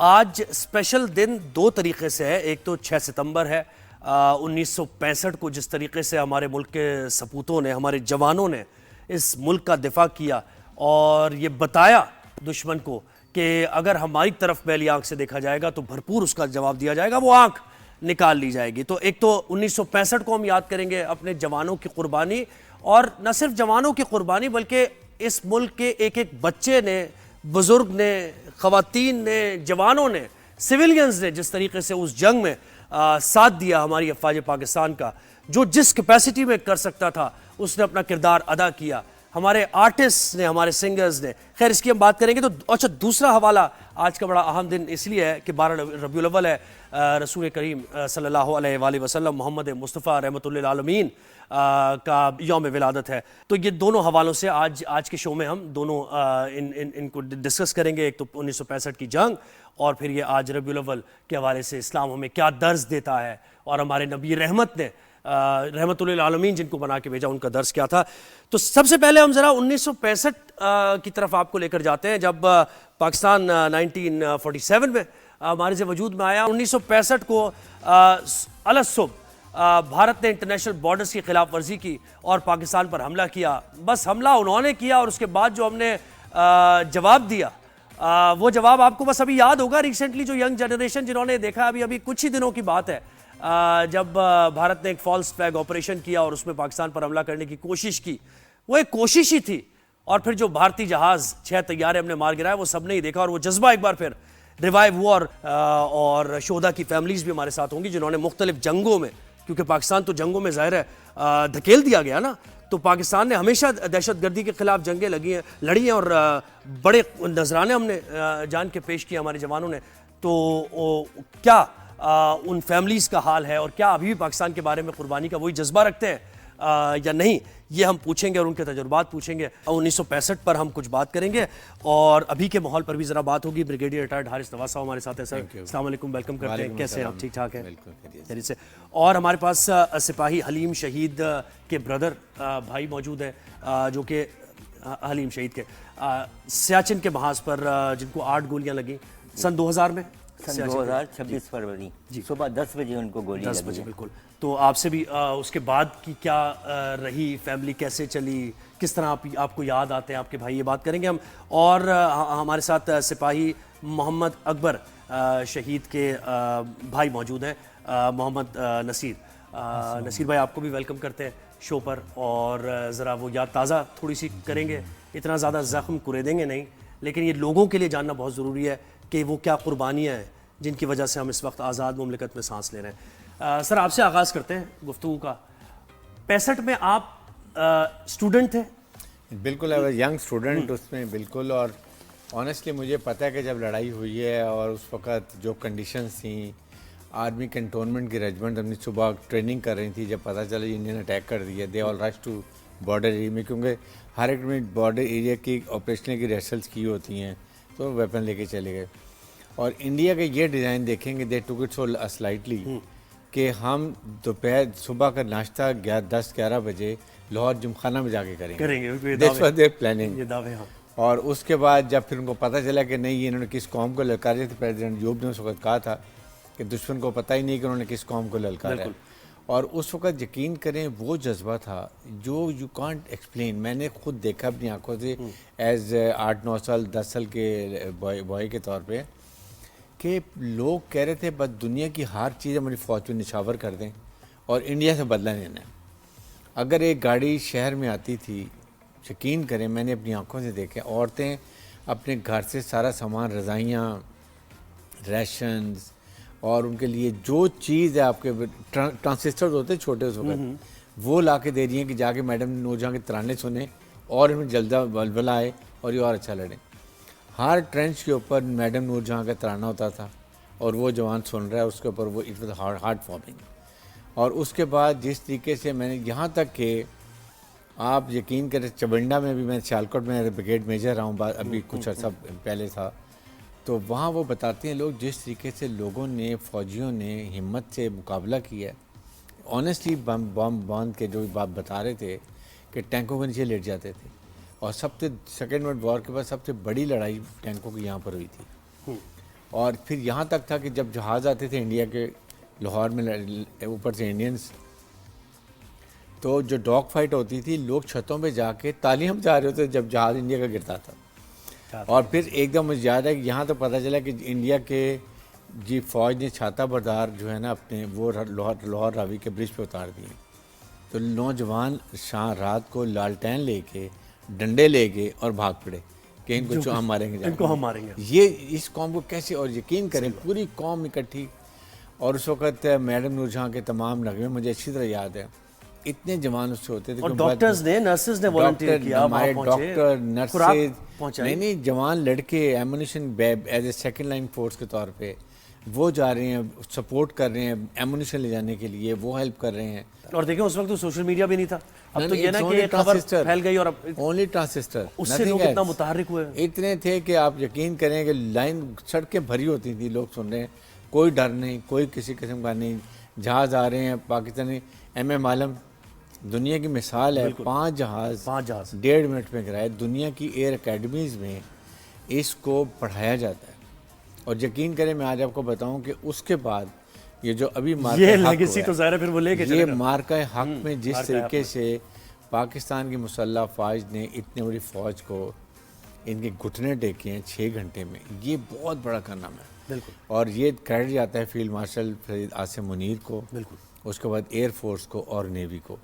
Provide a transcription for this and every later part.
آج اسپیشل دن دو طریقے سے ہے. ایک تو 6 ستمبر ہے 1965 کو، جس طریقے سے ہمارے ملک کے سپوتوں نے، ہمارے جوانوں نے اس ملک کا دفاع کیا اور یہ بتایا دشمن کو کہ اگر ہماری طرف پہلی آنکھ سے دیکھا جائے گا تو بھرپور اس کا جواب دیا جائے گا، وہ آنکھ نکال لی جائے گی. تو ایک تو 1965 کو ہم یاد کریں گے، اپنے جوانوں کی قربانی، اور نہ صرف جوانوں کی قربانی بلکہ اس ملک کے ایک ایک بچے نے، بزرگ نے، خواتین نے، جوانوں نے، سویلینز نے جس طریقے سے اس جنگ میں ساتھ دیا ہماری افواج پاکستان کا. جو جس کیپیسٹی میں کر سکتا تھا اس نے اپنا کردار ادا کیا. ہمارے آرٹسٹ نے، ہمارے سنگرز نے. خیر اس کی ہم بات کریں گے. تو اچھا، دوسرا حوالہ آج کا بڑا اہم دن اس لیے ہے کہ 12 ربیع الاول ہے، رسول کریم صلی اللہ علیہ وآلہ وسلم محمد مصطفیٰ رحمۃ اللہ عالمین کا یوم ولادت ہے. تو یہ دونوں حوالوں سے آج کے شو میں ہم دونوں ان کو ڈسکس کریں گے. ایک تو 1965 کی جنگ، اور پھر یہ آج ربیع الاول کے حوالے سے اسلام ہمیں کیا درس دیتا ہے، اور ہمارے نبی رحمت نے، رحمت للعالمین جن کو بنا کے بھیجا، ان کا درس کیا تھا. تو سب سے پہلے ہم ذرا 1965 کی طرف آپ کو لے کر جاتے ہیں، جب پاکستان 1947 میں ہمارے وجود میں آیا. 1965 کو الصبح بھارت نے انٹرنیشنل بارڈرز کی خلاف ورزی کی اور پاکستان پر حملہ کیا. بس حملہ انہوں نے کیا، اور اس کے بعد جو ہم نے جواب دیا، وہ جواب آپ کو بس ابھی یاد ہوگا. ریسنٹلی جو ینگ جنریشن جنہوں نے دیکھا، ابھی کچھ ہی دنوں کی بات ہے، جب بھارت نے ایک فالس فلیگ آپریشن کیا اور اس میں پاکستان پر حملہ کرنے کی کوشش کی. وہ ایک کوشش ہی تھی، اور پھر جو بھارتی جہاز 6 طیارے ہم نے مار گرائے، وہ سب نے ہی دیکھا، اور وہ جذبہ ایک بار پھر ریوائیو ہوا. اور شہداء کی فیملیز بھی ہمارے ساتھ ہوں گی جنہوں نے مختلف جنگوں میں، کیونکہ پاکستان تو جنگوں میں ظاہر ہے دھکیل دیا گیا نا، تو پاکستان نے ہمیشہ دہشت گردی کے خلاف جنگیں لڑی ہیں، اور بڑے نذرانے ہم نے جان کے پیش کیے ہمارے جوانوں نے. تو کیا ان فیملیز کا حال ہے، اور کیا ابھی بھی پاکستان کے بارے میں قربانی کا وہی جذبہ رکھتے ہیں یا نہیں، یہ ہم پوچھیں گے اور ان کے تجربات پوچھیں گے. 1965 پر ہم کچھ بات کریں گے، اور ابھی کے ماحول پر بھی ذرا بات ہوگی. بریگیڈیئر ریٹائرڈ حارث نواز صاحب ہمارے ساتھ ہیں. سر السلام علیکم، ویلکم کرتے ہیں. کیسے ہیں آپ؟ ٹھیک ٹھاک ہیں؟ خیریت سے. اور ہمارے پاس سپاہی حلیم شہید کے بردر بھائی موجود ہیں، جو کہ حلیم شہید کے سیاچن کے محاذ پر جن کو 8 گولیاں لگیں سن 2000 میں، سن 2026 فروری صبح 10 بجے ان کو گولی لگی. 10 بجے بالکل. تو آپ سے بھی اس کے بعد کی کیا رہی، فیملی کیسے چلی، کس طرح آپ کو یاد آتے ہیں آپ کے بھائی، یہ بات کریں گے ہم. اور ہمارے ساتھ سپاہی محمد اکبر شہید کے بھائی موجود ہیں، محمد نصیر. نصیر بھائی، آپ کو بھی ویلکم کرتے ہیں شو پر، اور ذرا وہ یاد تازہ تھوڑی سی کریں گے. اتنا زیادہ زخم کریدیں گے نہیں، لیکن یہ لوگوں کے لیے جاننا بہت ضروری ہے کہ وہ کیا قربانیاں ہیں جن کی وجہ سے ہم اس وقت آزاد مملکت میں سانس لے رہے ہیں. سر آپ سے آغاز کرتے ہیں گفتگو کا. 65 میں آپ اسٹوڈنٹ تھے؟ بالکل، ینگ اسٹوڈنٹ اس میں بالکل. اور آنیسٹلی مجھے پتہ ہے کہ جب لڑائی ہوئی ہے اور اس وقت جو کنڈیشنز تھیں، آرمی کنٹونمنٹ کی ریجمنٹ اپنی صبح ٹریننگ کر رہی تھی، جب پتہ چلا انڈین اٹیک کر دیا، دے آل رش ٹو بارڈر ایریا میں، کیونکہ ہر ایک میں بارڈر ایریا کی آپریشن کی ریہرسلس کی ہوتی ہیں، تو ویپن لے کے چلے گئے. اور انڈیا کا یہ ڈیزائن دیکھیں گے، دے ٹوک اٹ سو سلائٹلی، کہ ہم دوپہر صبح کا ناشتہ 10-11 بجے لاہور جمخانہ میں جا کے کریں گے. That's what they planning. اور اس کے بعد جب پھر ان کو پتہ چلا کہ نہیں، انہوں نے کس قوم کو للکارا تھا، پریزیڈنٹ یوب نے اس وقت کہا تھا کہ دشمن کو پتہ ہی نہیں کہ انہوں نے کس قوم کو للکارا ہے. اور اس وقت یقین کریں وہ جذبہ تھا جو یو کانٹ ایکسپلین. میں نے خود دیکھا اپنی آنکھوں سے ایز 8-9 سال 10 سال کے بوائے کے طور پہ، کہ لوگ کہہ رہے تھے بس دنیا کی ہر چیز ہماری فوج پہ نشاور کر دیں اور انڈیا سے بدلہ لینا ہے. اگر ایک گاڑی شہر میں آتی تھی، یقین کریں میں نے اپنی آنکھوں سے دیکھے، عورتیں اپنے گھر سے سارا سامان، رضائیاں، ریشنز، اور ان کے لیے جو چیز ہے، آپ کے ٹرانسسٹرز ہوتے ہیں چھوٹے اس وقت، وہ لا کے دے رہی ہیں کہ جا کے میڈم نور جہاں کے ترانے سنیں اور ان میں جلدہ بلبلہ آئے اور یہ اور اچھا لڑیں. ہر ٹرینچ کے اوپر میڈم نور جہاں کا ترانہ ہوتا تھا، اور وہ جوان سن رہا ہے اس کے اوپر، وہ اٹ واز ہارٹ وارمنگ. اور اس کے بعد جس طریقے سے میں نے، یہاں تک کہ آپ یقین کریں، چبنڈا میں بھی، میں سیالکوٹ میں بریگیڈ میجر رہا ہوں، ابھی کچھ عرصہ پہلے تھا، تو وہاں وہ بتاتے ہیں لوگ جس طریقے سے لوگوں نے، فوجیوں نے ہمت سے مقابلہ کیا. آنیسٹلی بم باندھ کے جو بات بتا رہے تھے کہ ٹینکوں کے نیچے لیٹ جاتے تھے. اور سیکنڈ ورلڈ وار کے بعد سب سے بڑی لڑائی ٹینکوں کی یہاں پر ہوئی تھی. اور پھر یہاں تک تھا کہ جب جہاز آتے تھے انڈیا کے لاہور میں اوپر سے انڈینس، تو جو ڈاگ فائٹ ہوتی تھی لوگ چھتوں پہ جا کے تالیاں جا رہے ہوتے جب جہاز انڈیا کا گرتا تھا. اور پھر ایک دم مجھے یاد ہے کہ یہاں تو پتہ چلا کہ انڈیا کے فوج نے چھاتا بردار جو ہے نا اپنے وہ لاہور راوی کے برج پہ اتار دیے. تو نوجوان شام رات کو لالٹین لے کے ڈنڈے لے گئے اور بھاگ پڑے کہ ان کو ہم ماریں گے، ان کو ہم ماریں گے. یہ اس قوم کو کیسے، اور یقین کریں پوری قوم اکٹھی. اور اس وقت میڈم نور جہاں کے تمام نغمے مجھے اچھی طرح یاد ہے، اتنے جوان اس سے ہوتے تھے. اور ڈاکٹرز نے، نرسز نے والنٹیئر کیا، ہمارے ڈاکٹر نرسز نہیں جوان لڑکے ammunition as a second line force کے طور پہ وہ جا رہے ہیں، سپورٹ کر رہے ہیں ایمونیشن لے جانے کے لیے، وہ ہیلپ کر رہے ہیں. اور دیکھیں اس وقت تو سوشل میڈیا بھی نہیں تھا، اب تو یہ نا کہ خبر پھیل گئی اور اونلی ٹرانسسٹر، اس سے لوگ اتنا متحرک ہوئے اتنے تھے کہ آپ یقین کریں کہ لائن سڑکیں بھری ہوتی تھی، لوگ سن رہے ہیں، کوئی ڈر نہیں، کوئی کسی قسم کا نہیں. جہاز آ رہے ہیں پاکستانی، ایم ایم عالم دنیا کی مثال ہے، 5 جہاز 1.5 منٹ میں گرائے. دنیا کی ایئر اکیڈمیز میں اس کو پڑھایا جاتا ہے. اور یقین کریں میں آج آپ کو بتاؤں کہ اس کے بعد یہ جو ابھی یہ مارکہ حق میں جس طریقے سے پاکستان کی مسلح فوج نے اتنی بڑی فوج کو ان کے گھٹنے ٹیکے ہیں 6 گھنٹے میں، یہ بہت بڑا کارنامہ ہے. اور یہ کریڈٹ جاتا ہے فیلڈ مارشل فرید عاصم منیر کو، اس کے بعد ایئر فورس کو اور نیوی کو.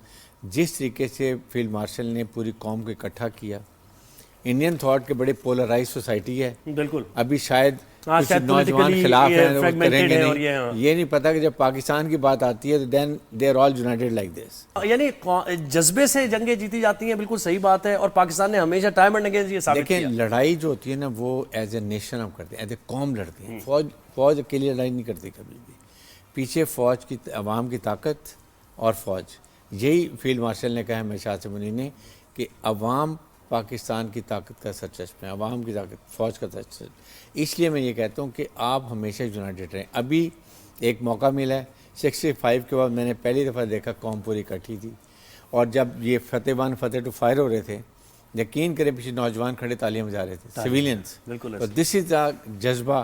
جس طریقے سے فیلڈ مارشل نے پوری قوم کو اکٹھا کیا. انڈین تھاٹ کے بڑے پولرائز سوسائٹی ہے، بالکل ابھی شاید کچھ نوجوان خلاف ہیں، وہ کریں گے نہیں. یہ نہیں پتا کہ جب پاکستان کی بات آتی ہے تو then they are all united like this. یعنی جذبے سے جنگیں جیتی جاتی ہیں، بالکل صحیح بات ہے. اور پاکستان نے ہمیشہ ٹائم اینڈ اگین یہ ثابت کیا. دیکھیں لڑائی جو ہوتی ہے نا وہ ایز اے نیشن ہم کرتے ہیں، ایز اے قوم لڑتے ہیں. فوج اکیلی لڑائی نہیں کرتی کبھی بھی، پیچھے فوج کی عوام کی طاقت اور فوج. یہی فیلڈ مارشل نے کہا ہمیشہ عاصم منیر نے کہ عوام پاکستان کی طاقت کا سرچشمہ ہے، عوام کی طاقت فوج کا سرچشمہ. اس لیے میں یہ کہتا ہوں کہ آپ ہمیشہ یونائٹڈ رہیں. ابھی ایک موقع ملا ہے 65 کے بعد، میں نے پہلی دفعہ دیکھا قوم پوری اکٹھی تھی. اور جب یہ فتح 1 فتح 2 فائر ہو رہے تھے، یقین کریں پیچھے نوجوان کھڑے تالیاں بجا رہے تھے، سویلینس. تو دس از دا جذبہ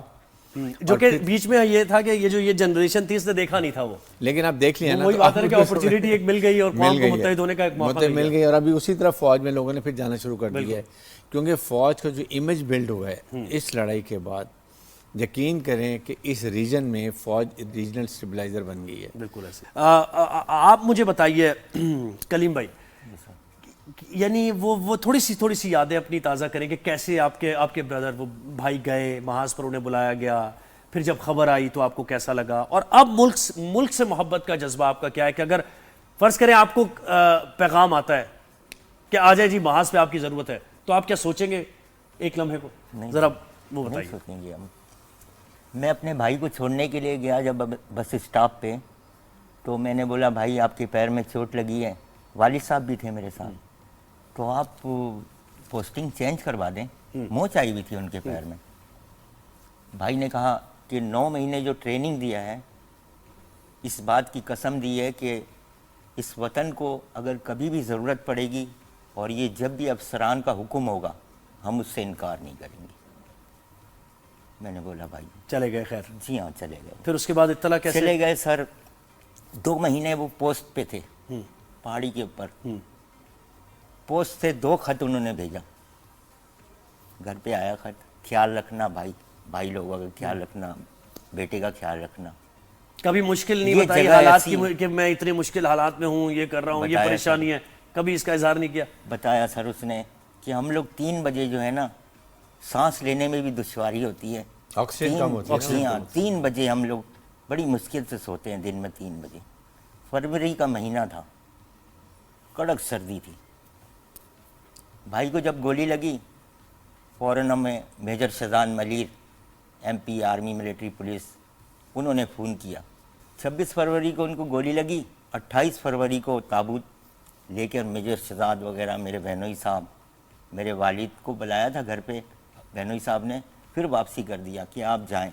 جو کہ بیچ میں یہ تھا کہ یہ جنریشن تھی اس نے دیکھا نہیں تھا وہ. لیکن اب دیکھ لیا نا، وہی بات ہے کہ اپرچونٹی ایک مل گئی اور قوم کو متحد ہونے کا ایک موقع مل گئی. اور ابھی اسی طرح فوج میں لوگوں نے پھر جانا شروع کر دیا ہے، کیونکہ فوج کا جو امیج بلڈ ہوا ہے اس لڑائی کے بعد، یقین کریں کہ اس ریجن میں فوج ریجنل اسٹیبلائزر بن گئی ہے. بالکل ایسے. آپ مجھے بتائیے کلیم بھائی، یعنی وہ تھوڑی سی یادیں اپنی تازہ کریں کہ کیسے آپ کے بردر وہ بھائی گئے محاذ پر، انہیں بلایا گیا، پھر جب خبر آئی تو آپ کو کیسا لگا، اور اب ملک سے محبت کا جذبہ آپ کا کیا ہے کہ اگر فرض کریں آپ کو پیغام آتا ہے کہ آ جائے جی محاذ پہ آپ کی ضرورت ہے، تو آپ کیا سوچیں گے ایک لمحے کو؟ ذرا وہ بتائیے. سوچیں گے ہم. میں اپنے بھائی کو چھوڑنے کے لیے گیا جب بس اسٹاپ پہ، تو میں نے بولا بھائی آپ کے پیر میں چوٹ لگی ہے، والد صاحب بھی تھے میرے ساتھ، تو آپ پوسٹنگ چینج کروا دیں. موچ آئی ہوئی تھی ان کے پیر میں. بھائی نے کہا کہ 9 مہینے جو ٹریننگ دیا ہے، اس بات کی قسم دی ہے کہ اس وطن کو اگر کبھی بھی ضرورت پڑے گی اور یہ جب بھی افسران کا حکم ہوگا ہم اس سے انکار نہیں کریں گے. میں نے بولا بھائی چلے گئے. خیر جی ہاں چلے گئے. پھر اس کے بعد اطلاع کیسے؟ چلے گئے سر. 2 مہینے وہ پوسٹ پہ تھے پہاڑی کے اوپر. پوسٹ سے 2 خط انہوں نے بھیجا. گھر پہ آیا خط، خیال رکھنا بھائی لوگوں کا خیال رکھنا، بیٹے کا خیال رکھنا. کبھی مشکل نہیں بتائی حالات کی کہ میں اتنے مشکل حالات میں ہوں، یہ کر رہا ہوں، یہ پریشانی ہے، کبھی اس کا اظہار نہیں کیا؟ بتایا سر اس نے کہ ہم لوگ 3 بجے جو ہے نا سانس لینے میں بھی دشواری ہوتی ہے، آکسیجن کم ہوتی ہے. 3 بجے ہم لوگ بڑی مشکل سے سوتے ہیں دن میں 3 بجے. فروری کا مہینہ تھا، کڑک سردی تھی. بھائی کو جب گولی لگی فوراً ہمیں major Shahzad Malir MP army military police, انہوں نے فون کیا. 26 فروری کو ان کو گولی لگی. 28 فروری کو تابوت لے کر میجر شہزاد وغیرہ، میرے بہنوئی صاحب، میرے والد کو بلایا تھا گھر پہ، بہنوئی صاحب نے پھر واپسی کر دیا کہ آپ جائیں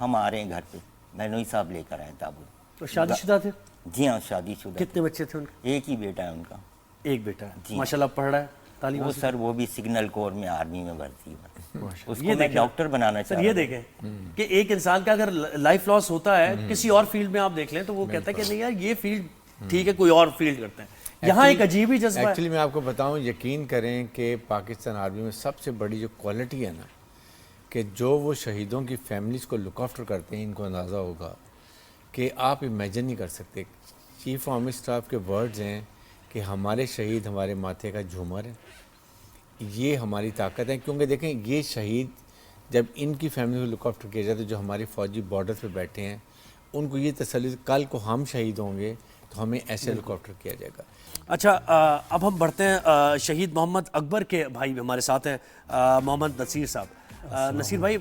ہم آ رہے ہیں گھر پہ. بہنوئی صاحب لے کر آئے تابوت. تو شادی شدہ تھے؟ جی ہاں شادی شدہ. کتنے بچے تھے ان کے؟ ایک ہی بیٹا ہے ان کا. ایک بیٹا ہے ماشاء اللہ. پڑھ رہا ہے؟ تعلیم وہ حاصل سر وہ بھی سگنل کور میں آرمی میں بھرتی ہوا، اس یہ کو میں دیکھیں ڈاکٹر بنانا سر، چاہ یہ رہا ہوں۔ دیکھیں کہ ایک انسان کا اگر لائف لاس ہوتا ہے کسی اور فیلڈ میں آپ دیکھ لیں تو وہ کہتا ہے کہ نہیں یار یہ فیلڈ ٹھیک ہے، کوئی اور فیلڈ کرتے ہیں۔ یہاں ایک عجیب ہی جذبہ ہے۔ ایکچولی میں آپ کو بتاؤں، یقین کریں کہ پاکستان آرمی میں سب سے بڑی جو کوالٹی ہے نا، کہ جو وہ شہیدوں کی فیملیز کو لک آفٹر کرتے ہیں، ان کو اندازہ ہوگا کہ آپ امیجن نہیں کر سکتے۔ چیف آرمی اسٹاف کے ورڈز ہیں کہ ہمارے شہید ہمارے ماتھے کا جھومر ہے، یہ ہماری طاقت ہے۔ کیونکہ دیکھیں یہ شہید جب ان کی فیملی کو لک آفٹر کیا جاتا ہے، جو ہمارے فوجی بارڈر پہ بیٹھے ہیں، ان کو یہ تسلی کل کو ہم شہید ہوں گے تو ہمیں ایسے لک آفٹر کیا جائے گا۔ اچھا، اب ہم بڑھتے ہیں شہید محمد اکبر کے بھائی ہمارے ساتھ ہیں، محمد نصیر صاحب۔ نصیر بھائی،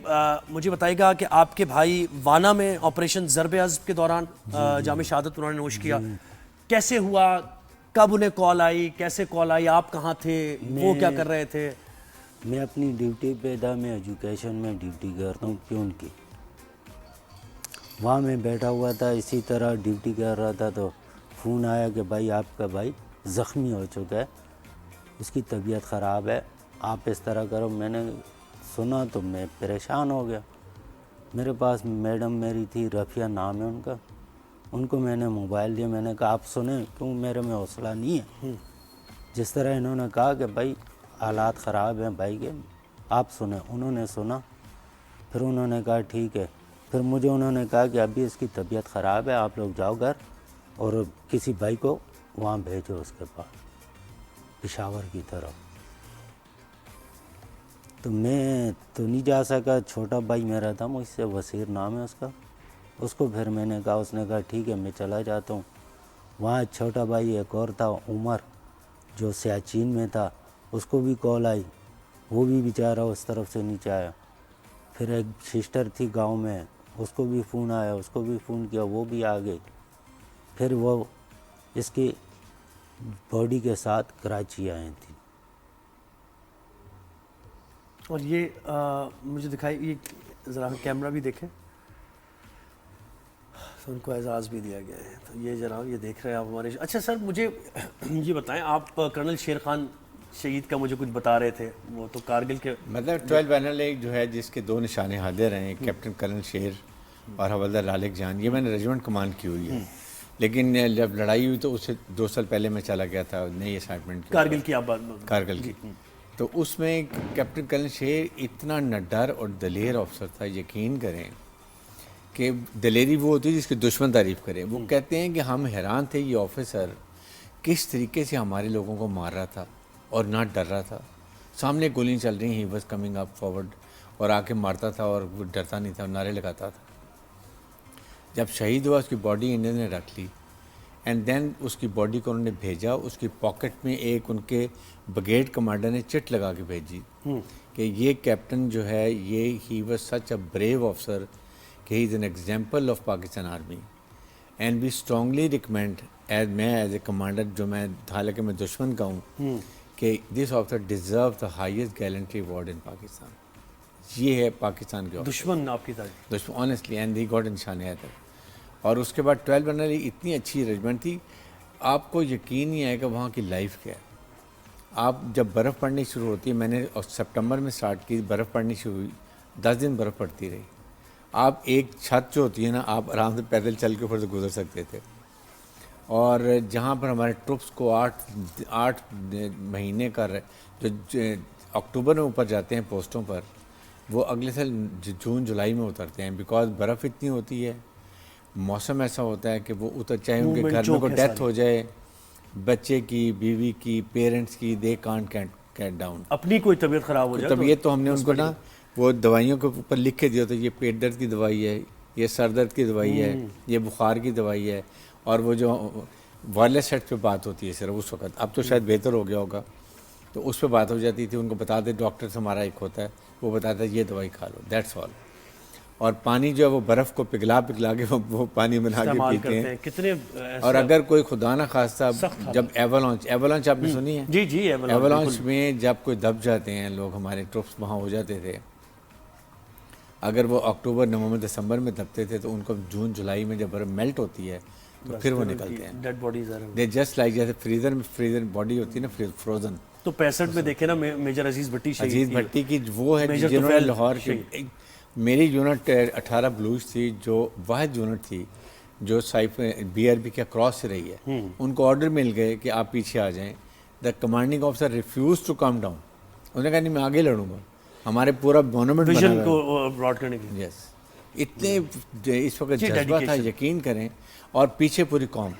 مجھے بتائیے گا کہ آپ کے بھائی وانا میں آپریشن ضرب عضب کے دوران جام شہادت انہوں نے نوش کیا، کیسے ہوا، کب انہیں کال آئی، کیسے کال آئی، آپ کہاں تھے، وہ کیا کر رہے تھے؟ میں اپنی ڈیوٹی پہ تھا، میں ایجوکیشن میں ڈیوٹی کرتا ہوں پیون کی، وہاں میں بیٹھا ہوا تھا، اسی طرح ڈیوٹی کر رہا تھا تو فون آیا کہ بھائی آپ کا بھائی زخمی ہو چکا ہے، اس کی طبیعت خراب ہے، آپ اس طرح کرو۔ میں نے سنا تو میں پریشان ہو گیا۔ میرے پاس میڈم میری تھی، رفیہ نام ہے ان کا، ان کو میں نے موبائل دیا، میں نے کہا آپ سنیں، کیوں میرے میں حوصلہ نہیں ہے، جس طرح انہوں نے کہا کہ بھائی حالات خراب ہیں بھائی کے، آپ سنیں۔ انہوں نے سنا، پھر انہوں نے کہا ٹھیک ہے، پھر مجھے انہوں نے کہا کہ ابھی اس کی طبیعت خراب ہے، آپ لوگ جاؤ گھر اور کسی بھائی کو وہاں بھیجو اس کے پاس پشاور کی طرف۔ تو میں تو نہیں جا سکا، چھوٹا بھائی میرا تھا مجھ سے، وسیر نام ہے اس کا، اس کو پھر میں نے کہا، اس نے کہا ٹھیک ہے میں چلا جاتا ہوں۔ وہاں چھوٹا بھائی ایک اور تھا عمر، جو سیاچین میں تھا، اس کو بھی کال آئی، وہ بھی بیچارہ اس طرف سے نیچے آیا۔ پھر ایک سسٹر تھی گاؤں میں، اس کو بھی فون آیا، اس کو بھی فون کیا، وہ بھی آ گئی۔ پھر وہ اس کی باڈی کے ساتھ کراچی آئے تھے۔ اور یہ مجھے دکھائی، یہ ذرا کیمرہ بھی دیکھیں تو ان کو اعزاز بھی دیا گیا ہے، تو یہ جناب یہ دیکھ رہے ہیں آپ ہمارے۔ اچھا سر، مجھے یہ بتائیں، آپ کرنل شیر خان شہید کا مجھے کچھ بتا رہے تھے، وہ تو کارگل کے مطلب 12 بینر ایک جو ہے جس کے 2 نشانے حاضر ہیں، کیپٹن کرنل شیر اور حوالدار لالک جان، یہ میں نے ریجمنٹ کمانڈ کی ہوئی ہے، لیکن جب لڑائی ہوئی تو اس سے 2 سال پہلے میں چلا گیا تھا نئی اسائنمنٹ کارگل کی، آپ کارگل کی۔ تو اس میں کیپٹن کرنل شیر اتنا نڈر اور دلیر افسر تھا، یقین کریں کہ دلیری وہ ہوتی ہے جس کی دشمن تعریف کرے۔ وہ کہتے ہیں کہ ہم حیران تھے یہ آفیسر کس طریقے سے ہمارے لوگوں کو مار رہا تھا اور نہ ڈر رہا تھا، سامنے گولیاں چل رہی ہیں، he was coming up forward, اور آ کے مارتا تھا اور وہ ڈرتا نہیں تھا اور نعرے لگاتا تھا۔ جب شہید ہوا اس کی باڈی انڈین نے رکھ لی، اینڈ دین اس کی باڈی کو انہوں نے بھیجا، اس کی پاکٹ میں ایک ان کے بریگیڈ کمانڈر نے چٹ لگا کے بھیجی کہ یہ کیپٹن جو ہے یہ he was such a brave officer کہ he is an example of Pakistan army and we strongly recommend میں ایز اے کمانڈر، جو میں حالانکہ میں دشمن کا ہوں، کہ this officer deserve the highest gallantry award in Pakistan. یہ ہے پاکستان کے دشمن آپ کی تعریف، دشمن آنیسٹلی، اینڈ دی گاٹ نشان حیدر۔ اور اس کے بعد 12 بنر اتنی اچھی ریجمنٹ تھی، آپ کو یقین نہیں آئے گا وہاں کی لائف کیا ہے۔ آپ جب برف پڑنی شروع ہوتی ہے، میں نے سپٹمبر میں سٹارٹ کی، برف پڑنی شروع ہوئی، 10 دن برف پڑتی رہی۔ آپ ایک چھت جو ہوتی ہے نا، آپ آرام سے پیدل چل کے اوپر سے گزر سکتے تھے۔ اور جہاں پر ہمارے ٹروپس کو 8 مہینے کا جو اکتوبر میں اوپر جاتے ہیں پوسٹوں پر، وہ اگلے سال جون جولائی میں اترتے ہیں، بیکاز برف اتنی ہوتی ہے، موسم ایسا ہوتا ہے کہ وہ اتر، چاہے ان کے گھر میں کوئی ڈیتھ ہو جائے، بچے کی، بیوی کی، پیرنٹس کی، دے کانٹ کیٹ ڈاؤن۔ اپنی کوئی طبیعت خراب ہو جائے طبیعت تو ہم نے ان کو نا وہ دوائیوں کے اوپر لکھ کے دیا ہوتا ہے، یہ پیٹ درد کی دوائی ہے، یہ سر درد کی دوائی ہے، یہ بخار کی دوائی ہے۔ اور وہ جو وائرلیس سیٹ پہ بات ہوتی ہے صرف اس وقت، اب تو شاید بہتر ہو گیا ہوگا، تو اس پہ بات ہو جاتی تھی، ان کو بتا دے، ڈاکٹر سے ہمارا ایک ہوتا ہے، وہ بتاتا ہے یہ دوائی کھا لو، دیٹس آل۔ اور پانی جو ہے وہ برف کو پگھلا کے وہ پانی بنا کے پیتے ہیں۔ کتنے، اور اگر کوئی خدا نہ خواستہ جب ایولانچ آپ نے سنی ہے؟ جی ایولانچ میں جب کوئی دب جاتے ہیں لوگ، ہمارے ٹروپس وہاں ہو جاتے تھے، اگر وہ اکتوبر نومبر دسمبر میں دبتے تھے تو ان کو جون جولائی میں جب برف میلٹ ہوتی ہے تو پھر وہ نکلتے ہیں، dead bodies they just like, جیسے فریزر باڈی ہوتی ہے نا، فروزن، تو 65 میں دیکھیں نا میجر عزیز بھٹی عزیز بھٹی کی وہ ہے میجر جنہوں نے طفیل لاہور کی شہید۔ میری یونٹ 18 بلوچ تھی جو واحد یونٹ تھی جو سائف BRB کے کراس سے رہی ہے، ان کو آرڈر مل گئے کہ آپ پیچھے آ جائیں. The commanding officer refuse to come down. انہوں نے کہا نہیں میں آگے لڑوں گا، ہمارے پورا مونومنٹ بنا ویژن ہوا ہے. کو براڈ کرنے کے لیے یس اتنے اس وقت جذبہ تھا، یقین کریں. اور پیچھے پوری قوم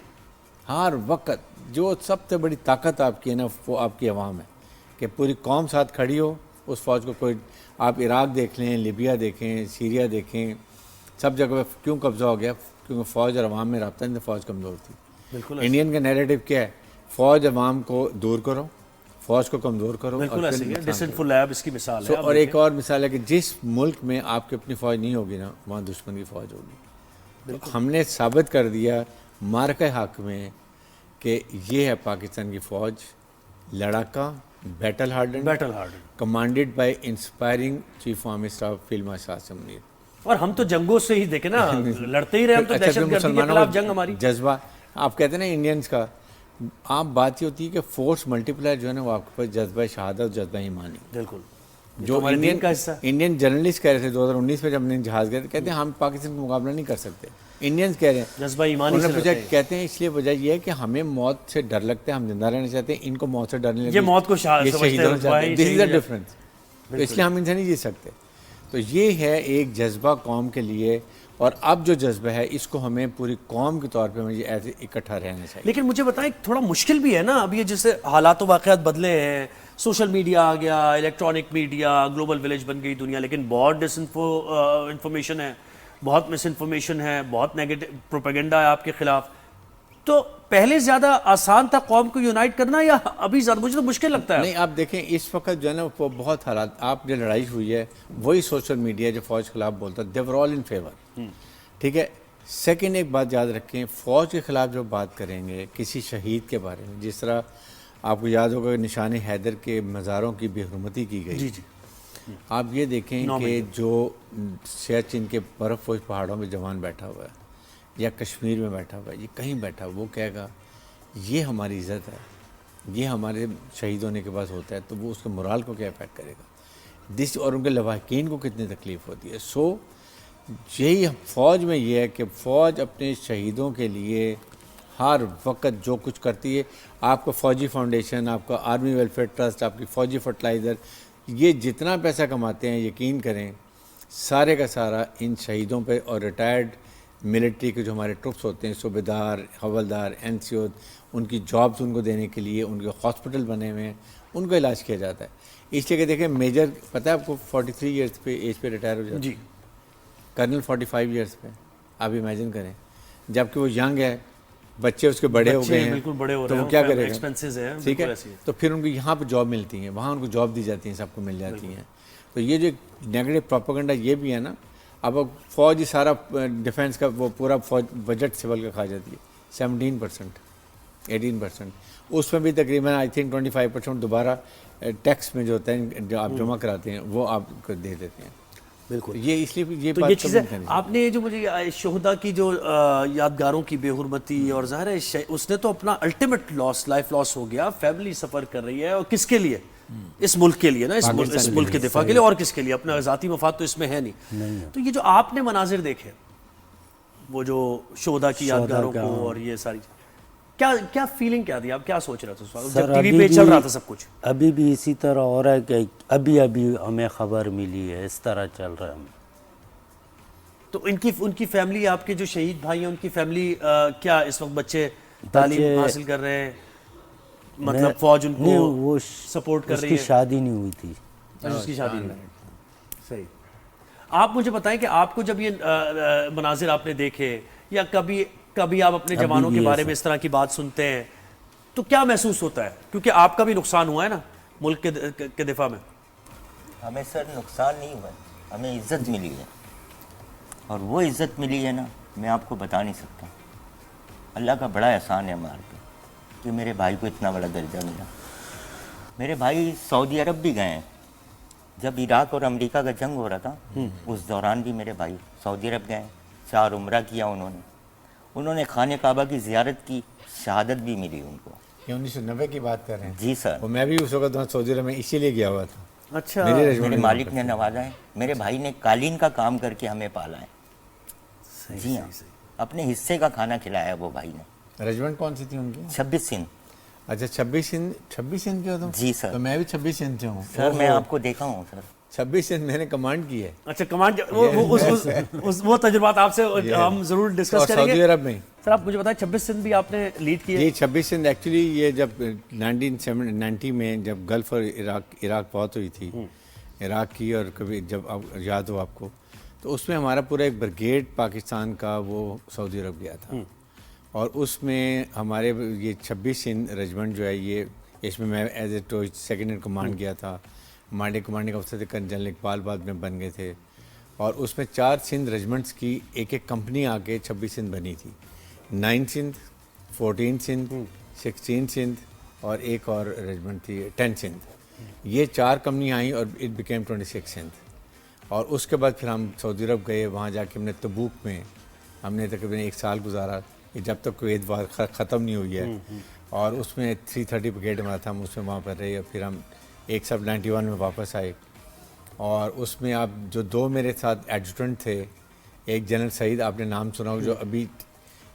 ہر وقت جو سب سے بڑی طاقت آپ کی ہے نا وہ آپ کی عوام ہے کہ پوری قوم ساتھ کھڑی ہو. اس فوج کو کوئی آپ عراق دیکھ لیں، لیبیا دیکھیں، سیریا دیکھیں، سب جگہ پہ کیوں قبضہ ہو گیا؟ کیونکہ فوج اور عوام میں رابطہ نہیں تھا، فوج کمزور تھی. بالکل انڈین کا نیریٹو کیا ہے؟ فوج عوام کو دور کرو، فوج کو کمزور کرو. بالکل ایسے ہی ہے. ڈسن فل لیب اس کی مثال ہے. اور ایک اور مثال ہے کہ جس ملک میں آپ کی اپنی فوج نہیں ہوگی نا وہاں دشمن کی فوج ہوگی. ہم نے ثابت کر دیا معرکہ حق میں کہ یہ ہے پاکستان کی فوج، لڑاکا، battle hardened, commanded by inspiring chief army staff field marshal Qasim Munir. اور ہم تو جنگوں سے ہی دیکھیں نا لڑتے ہی رہے ہم تو. دہشت گردی کے خلاف جنگ ہماری جذبہ آپ کہتے ہیں نا انڈینس کا، آپ بات یہ ہوتی ہے کہ فورس ملٹی پلائر جو ہے نا وہ آپ کے پاس جذبہ شہادت، جذبہ ایمانی. بالکل جو انڈین کا حصہ انڈین جرنلسٹ کہہ رہے تھے 2019 میں جب ہم نے جہاز گئے کہتے ہیں ہم پاکستان کا مقابلہ نہیں کر سکتے. انڈینس کہہ رہے ہیں جذبہ ایمانی سے پوچھا کہتے ہیں اس لیے وجہ یہ ہے کہ ہمیں موت سے ڈر لگتا ہے، ہم زندہ رہنا چاہتے ہیں، ان کو موت سے ڈر نہیں لگتا، یہ موت کو یہ شہید ہونا چاہتے ہیں. دس از اے ڈفرنس. تو اس لیے ہم ان سے نہیں جیت سکتے. تو یہ ہے ایک جذبہ قوم کے لیے. اور اب جو جذبہ ہے اس کو ہمیں پوری قوم کے طور پہ ہمیں ایسے اکٹھا رہنا چاہیے. لیکن مجھے بتائیں تھوڑا مشکل بھی ہے نا اب یہ جیسے حالات و واقعات بدلے ہیں، سوشل میڈیا آ گیا، الیکٹرانک میڈیا، گلوبل ولیج بن گئی دنیا، لیکن بہت انفارمیشن ہے، بہت مس انفارمیشن ہے، بہت نیگیٹو پروپیگنڈا ہے آپ کے خلاف. تو پہلے زیادہ آسان تھا قوم کو یونائٹ کرنا یا ابھی زیادہ؟ مجھے تو مشکل لگتا ہے. نہیں آپ دیکھیں اس وقت جو ہے نا وہ بہت حالات، آپ جو لڑائی ہوئی ہے وہی سوشل میڈیا جو فوج کے خلاف بولتا ہے، they were all in favor. ٹھیک ہے. سیکنڈ ایک بات یاد رکھیں، فوج کے خلاف جو بات کریں گے کسی شہید کے بارے میں، جس طرح آپ کو یاد ہوگا کہ نشان حیدر کے مزاروں کی بے حرمتی کی گئی. جی آپ یہ دیکھیں کہ جو سیاچن کے برف پوش پہاڑوں میں جوان بیٹھا ہوا ہے یا کشمیر میں بیٹھا ہوا ہے، یہ کہیں بیٹھا ہوا، وہ کہے گا یہ ہماری عزت ہے، یہ ہمارے شہید ہونے کے بعد ہوتا ہے، تو وہ اس کے مرال کو کیا افیکٹ کرے گا، اور ان کے لواحقین کو کتنی تکلیف ہوتی ہے. سو یہی فوج میں یہ ہے کہ فوج اپنے شہیدوں کے لیے ہر وقت جو کچھ کرتی ہے. آپ کا فوجی فاؤنڈیشن، آپ کا آرمی ویلفیئر ٹرسٹ، آپ کی فوجی فرٹلائزر، یہ جتنا پیسہ کماتے ہیں یقین کریں سارے کا سارا ان شہیدوں پہ اور ریٹائرڈ ملٹری کے جو ہمارے ٹروپس ہوتے ہیں، صوبیدار، حوالدار، NCO، ان کی جابز ان کو دینے کے لیے ان کے ہاسپٹل بنے ہوئے ہیں، ان کا علاج کیا جاتا ہے. اس لیے کہ دیکھیں میجر پتہ ہے آپ کو 43 ایئرس پہ ایج پہ ریٹائر ہو جاتا ہے. جی. کرنل 45 ایئرس پہ. آپ امیجن کریں جبکہ وہ ینگ ہے، بچے اس کے بڑے ہو گئے ہیں، تو وہ کیا کرے گا؟ ٹھیک ہے. تو پھر ان کو یہاں پہ جاب ملتی ہیں، وہاں ان کو جاب دی جاتی ہیں، سب کو مل جاتی ہیں. تو یہ جو نیگیٹو پروپیگنڈا یہ بھی ہے نا. اب فوج سارا ڈیفینس کا وہ پورا فوج بجٹ سول کا کھا جاتی ہے 17%، 18%. اس میں بھی تقریباً آئی تھنک 25% دوبارہ ٹیکس میں جو ہوتا ہے جو آپ جمع کراتے ہیں وہ آپ کو دے دیتے ہیں. بالکل. یہ اس لیے یہ تو یہ چیزیں آپ نے جو مجھے شہداء کی جو یادگاروں کی بے حرمتی، اور ظاہر ہے اس نے تو اپنا الٹیمیٹ لاس، لائف لاس ہو گیا، فیملی سفر کر رہی ہے، اور کس کے لیے؟ اس ملک کے لیے نا، اس ملک کے دفاع کے لیے، اور کس کے لیے؟ اپنا ذاتی مفاد تو اس میں ہے نہیں. تو یہ جو آپ نے مناظر دیکھے وہ جو شہداء کی یادگاروں کو اور یہ ساری کیا فیلنگ کیا تھی؟ آپ کیا سوچ رہے تھے جب ٹی وی پہ چل رہا تھا سب کچھ؟ ابھی بھی اسی طرح ہو رہا ہے کہ ابھی ہمیں خبر ملی ہے، اس طرح چل رہا ہے ہمیں. تو ان کی فیملی، آپ کے جو شہید بھائی ہیں ان کی فیملی کیا اس وقت بچے تعلیم حاصل کر رہے ہیں؟ مطلب فوج ان کو سپورٹ کر رہی ہے؟ اس کی شادی نہیں ہوئی تھی. اس کی شادی نہیں ہوئی. صحیح. آپ مجھے بتائیں کہ آپ کو جب یہ مناظر آپ نے دیکھے یا کبھی آپ اپنے جوانوں کے بارے میں اس طرح کی بات سنتے ہیں تو کیا محسوس ہوتا ہے؟ کیونکہ آپ کا بھی نقصان ہوا ہے نا ملک کے دفاع میں. ہمیں سر نقصان نہیں ہوا، ہمیں عزت ملی ہے، اور وہ عزت ملی ہے نا میں آپ کو بتا نہیں سکتا. اللہ کا بڑا احسان ہے ہمارے پہ کہ میرے بھائی کو اتنا بڑا درجہ ملا. میرے بھائی سعودی عرب بھی گئے ہیں، جب عراق اور امریکہ کا جنگ ہو رہا تھا اس دوران بھی میرے بھائی سعودی عرب گئے، 4 عمرہ کیا انہوں نے خانہ کعبہ کی زیارت کی، شہادت بھی ملی ان کو. یہ 1990 کی بات کر رہے ہیں؟ جی سر، اور میں بھی اس وقت وہاں سعودی عرب میں اسی لیے گیا ہوا تھا. اچھا میری میرے رجمنٹ مالک نے نوازا ہے، میرے بھائی نے قالین کا کام کر کے ہمیں پالا ہے. جی ہاں، اپنے حصے کا کھانا کھلایا وہ بھائی نے. رجمنٹ کون سی تھی ان کی؟ 26 سندھ. اچھا 26 سندھ کے ہو تم؟ جی سر. تو میں بھی 26 سندھ سے ہوں سر میں آپ کو دیکھا ہوں سر. 26 سندھ میں نے کمانڈ کی ہے. اچھا کمانڈ وہ تجربات آپ سے ہم ضرور ڈسکس اور کریں گے. سعودی عرب میں سر آپ مجھے بتائیں 26 سندھ بھی آپ نے لیڈ کی ہے؟ جی 26 سندھ ایکچولی یہ جب 1990 میں جب گلف اور عراق بہت ہوئی تھی، عراق کی، اور کبھی جب یاد ہو آپ کو، تو اس میں ہمارا پورا ایک بریگیڈ پاکستان کا وہ سعودی عرب گیا تھا. اور اس میں ہمارے یہ 26 سندھ رجمنٹ جو ہے یہ اس میں as a second in command گیا تھا. ہمارے کمانڈنگ افسر تھے جنرل اقبال، بعد میں بن گئے تھے. اور اس میں 4 سندھ رجمنٹس کی ایک کمپنی آ کے 26 سندھ بنی تھی. 9 سندھ، 14 سندھ، 16 سندھ اور ایک اور رجمنٹ تھی 10 سندھ. یہ 4 کمپنی آئیں اور اٹ بیکیم 26 سندھ. اور اس کے بعد پھر ہم سعودی عرب گئے. وہاں جا کے ہم نے تبوک میں ہم نے تقریباً 1 سال گزارا، جب تک کوئی وار ختم نہیں ہوئی ہے. اور اس میں 330 بریگیڈ ہمارا تھا، ہم اس میں وہاں پر رہے. اور پھر ہم ایک سب 91 میں واپس آئے. اور اس میں آپ جو 2 میرے ساتھ ایڈجوٹنٹ تھے، ایک جنرل سعید آپ نے نام سنا ہو، جو ابھی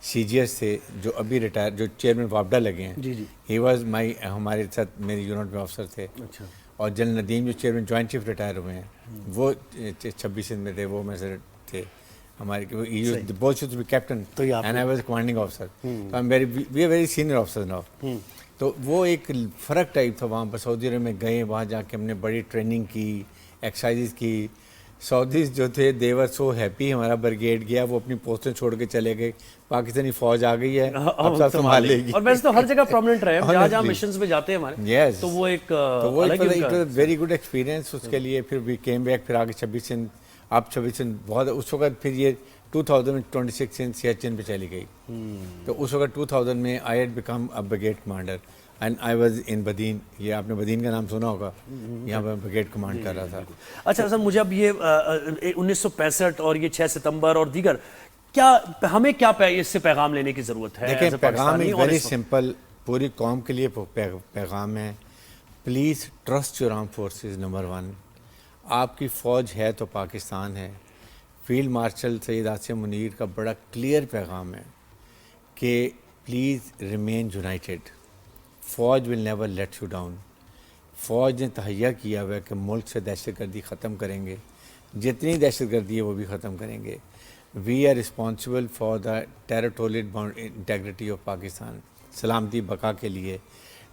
سی جی ایس تھے، جو ابھی ریٹائر، جو چیئرمین وابڈا لگے ہیں. جی جی. ہی واز مائی، ہمارے ساتھ میری یونٹ میں افسر تھے. اچھا. اور جنرل ندیم جو چیئرمین جوائنٹ چیف ریٹائر ہوئے ہیں، وہ 26 سندھ میں تھے، وہ میں سے تھے ہمارے. Both should be captain and I was commanding officer. We are very senior officer now. تو وہ ایک فرق ٹائپ تھا. وہاں پر سعودی عرب میں گئے، وہاں جا کے ہم نے بڑی ٹریننگ کی، ایکسرسائز کی. سعودیز جو تھے دے ور سو ہیپی ہمارا بریگیڈ گیا. وہ اپنی پوسٹیں چھوڑ کے چلے گئے، پاکستانی فوج آ گئی ہے، اب سب سنبھال لے گی. اور ویسے تو ہر جگہ پرماننٹ رہے، جہاں جہاں مشنز میں جاتے ہیں ہمارے، تو وہ ایک ویری گڈ ایکسپیرینس اس کے لیے. پھر وی کیم بیک، پھر آگے 26 سندھ، اب 26 سندھ بہت. اس وقت پھر یہ 2026 سندھ سیاچن پہ چلی گئی. تو اس وقت 2000 میں I had become a brigade commander and I was in Badin. یہ آپ نے بدین کا نام سنا ہوگا، یہاں پہ بریگیڈ کمانڈ کر رہا تھا. اچھا سر مجھے اب یہ 1965 اور یہ 6 ستمبر اور دیگر، کیا ہمیں کیا اس سے پیغام لینے کی ضرورت ہے؟ دیکھیں پیغام ویری سمپل، پوری قوم کے لیے پیغام ہے. Please trust your arm forces. Number 1، آپ کی فوج ہے تو پاکستان ہے. فیلڈ مارشل سید عاصم منیر کا بڑا کلیئر پیغام ہے کہ پلیز ریمین یونائٹیڈ. فوج will never let you down. فوج نے تہیہ کیا ہوا ہے کہ ملک سے دہشت گردی ختم کریں گے، جتنی دہشت گردی ہے وہ بھی ختم کریں گے. We are responsible for the territorial integrity of Pakistan, سلامتی بقا کے لیے.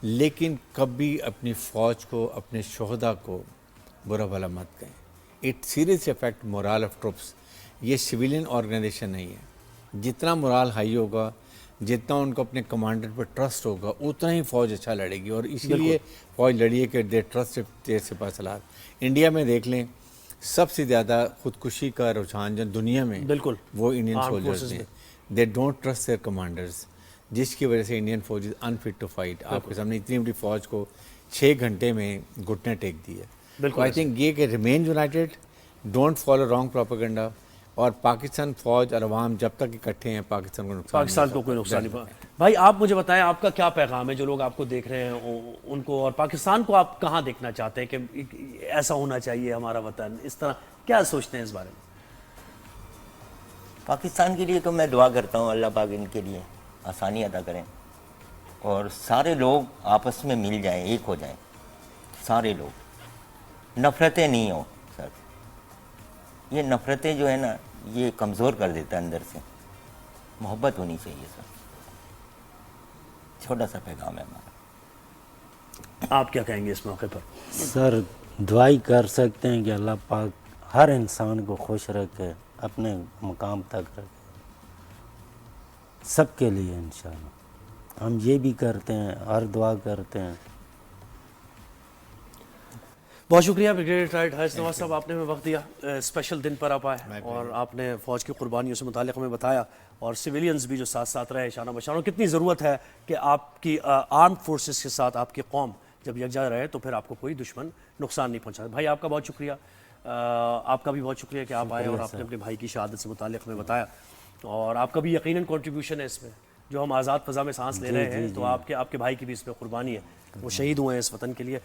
لیکن کبھی اپنی فوج کو، اپنے شہداء کو برا بھلا مت کہیں. It serious affect morale of troops. یہ سویلین آرگنائزیشن نہیں ہے. جتنا مورال ہائی ہوگا، جتنا ان کو اپنے کمانڈر پر ٹرسٹ ہوگا، اتنا ہی فوج اچھا لڑے گی. اور اسی لیے فوج لڑی ہے کہ دے ٹرسٹ دیر سپاہ سالار. انڈیا میں دیکھ لیں، سب سے زیادہ خودکشی کا رجحان جو دنیا میں بالکل وہ انڈین سولجرز ہیں. They don't trust their commanders, جس کی وجہ سے انڈین فوج از انفٹ ٹو فائٹ. آپ کے سامنے اتنی بڑی فوج کو 6 گھنٹے میں گھٹنے ٹیک دی ہے. آئی تھنک یہ کہ remain United, don't follow wrong propaganda. اور پاکستان فوج اور عوام جب تک اکٹھے ہیں، پاکستان کو کوئی نقصان نہیں پہنچا. بھائی آپ مجھے بتائیں، آپ کا کیا پیغام ہے جو لوگ آپ کو دیکھ رہے ہیں ان کو، اور پاکستان کو آپ کہاں دیکھنا چاہتے ہیں کہ ایسا ہونا چاہیے ہمارا وطن، اس طرح کیا سوچتے ہیں اس بارے میں؟ پاکستان کے لیے تو میں دعا کرتا ہوں اللہ پاک ان کے لیے آسانی عطا کریں، اور سارے لوگ آپس میں مل جائیں، ایک ہو جائیں. سارے لوگ، نفرتیں نہیں ہوں سر. یہ نفرتیں جو ہے نا، یہ کمزور کر دیتا ہے اندر سے. محبت ہونی چاہیے سر. چھوٹا سا پیغام ہے ہمارا. آپ کیا کہیں گے اس موقع پر؟ سر دعائی کر سکتے ہیں کہ اللہ پاک ہر انسان کو خوش رکھے، اپنے مقام تک رکھے، سب کے لیے انشاءاللہ. ہم یہ بھی کرتے ہیں، ہر دعا کرتے ہیں. بہت شکریہ بریگیڈیئر ریٹائرڈ حارث نواز صاحب، آپ نے ہمیں وقت دیا. اسپیشل دن پر آپ آئے اور آپ نے فوج کی قربانیوں سے متعلق ہمیں بتایا، اور سویلینز بھی جو ساتھ ساتھ رہے شانہ بشانہ. کتنی ضرورت ہے کہ آپ کی آرم فورسز کے ساتھ آپ کی قوم جب یکجا رہے تو پھر آپ کو کوئی دشمن نقصان نہیں پہنچا. بھائی آپ کا بہت شکریہ. آپ کا بھی بہت شکریہ کہ آپ آئے اور آپ نے اپنے بھائی کی شہادت سے متعلق ہمیں بتایا، اور آپ کا بھی یقیناً کنٹریبیوشن ہے اس میں. جو ہم آزاد فضا میں سانس لے رہے ہیں تو آپ کے بھائی کی بھی اس میں قربانی ہے، وہ شہید ہوئے ہیں اس وطن کے لیے.